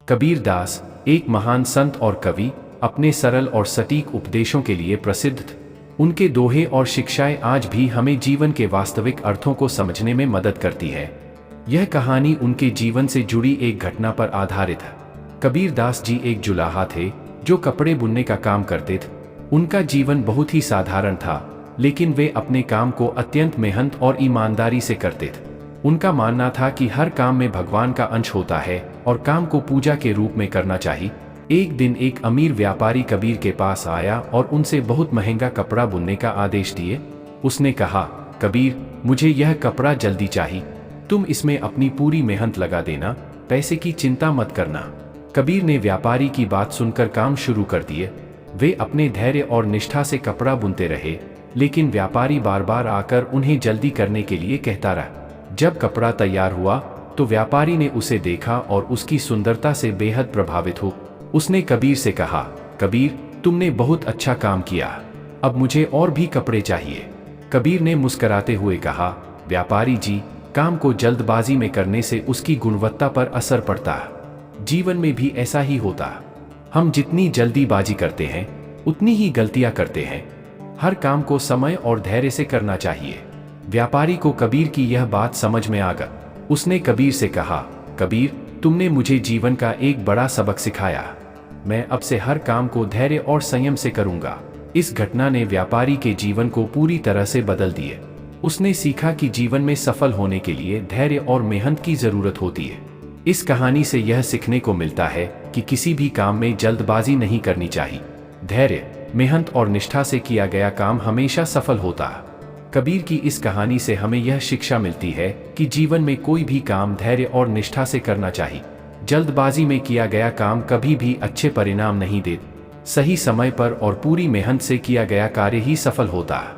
कबीर दास एक महान संत और कवि, अपने सरल और सटीक उपदेशों के लिए प्रसिद्ध थे। उनके दोहे और शिक्षाएं आज भी हमें जीवन के वास्तविक अर्थों को समझने में मदद करती है। यह कहानी उनके जीवन से जुड़ी एक घटना पर आधारित है। कबीर दास जी एक जुलाहा थे जो कपड़े बुनने का काम करते थे। उनका जीवन बहुत ही साधारण था, लेकिन वे अपने काम को अत्यंत मेहनत और ईमानदारी से करते थे। उनका मानना था कि हर काम में भगवान का अंश होता है और काम को पूजा के रूप में करना चाहिए। एक दिन एक अमीर व्यापारी कबीर के पास आया और उनसे बहुत महंगा कपड़ा बुनने का आदेश दिए। उसने कहा, कबीर, मुझे यह कपड़ा जल्दी चाहिए, तुम इसमें अपनी पूरी मेहनत लगा देना, पैसे की चिंता मत करना। कबीर ने व्यापारी की बात सुनकर काम शुरू कर दिए। वे अपने धैर्य और निष्ठा से कपड़ा बुनते रहे, लेकिन व्यापारी बार बार आकर उन्हें जल्दी करने के लिए कहता रहा। जब कपड़ा तैयार हुआ तो व्यापारी ने उसे देखा और उसकी सुंदरता से बेहद प्रभावित हो। उसने कबीर से कहा, कबीर, तुमने बहुत अच्छा काम किया, अब मुझे और भी कपड़े चाहिए। कबीर ने मुस्कुराते हुए कहा, व्यापारी जी, काम को जल्दबाजी में करने से उसकी गुणवत्ता पर असर पड़ता है। जीवन में भी ऐसा ही होता है। हम जितनी जल्दीबाजी करते हैं उतनी ही गलतियां करते हैं। हर काम को समय और धैर्य से करना चाहिए। व्यापारी को कबीर की यह बात समझ में आ गई। उसने कबीर से कहा, कबीर, तुमने मुझे जीवन का एक बड़ा सबक सिखाया। मैं अब से हर काम को धैर्य और संयम से करूंगा। इस घटना ने व्यापारी के जीवन को पूरी तरह से बदल दिए। उसने सीखा कि जीवन में सफल होने के लिए धैर्य और मेहनत की जरूरत होती है। इस कहानी से यह सीखने को मिलता है कि किसी भी काम में जल्दबाजी नहीं करनी चाहिए। धैर्य, मेहनत और निष्ठा से किया गया काम हमेशा सफल होता है। कबीर की इस कहानी से हमें यह शिक्षा मिलती है कि जीवन में कोई भी काम धैर्य और निष्ठा से करना चाहिए। जल्दबाजी में किया गया काम कभी भी अच्छे परिणाम नहीं देता। सही समय पर और पूरी मेहनत से किया गया कार्य ही सफल होता है।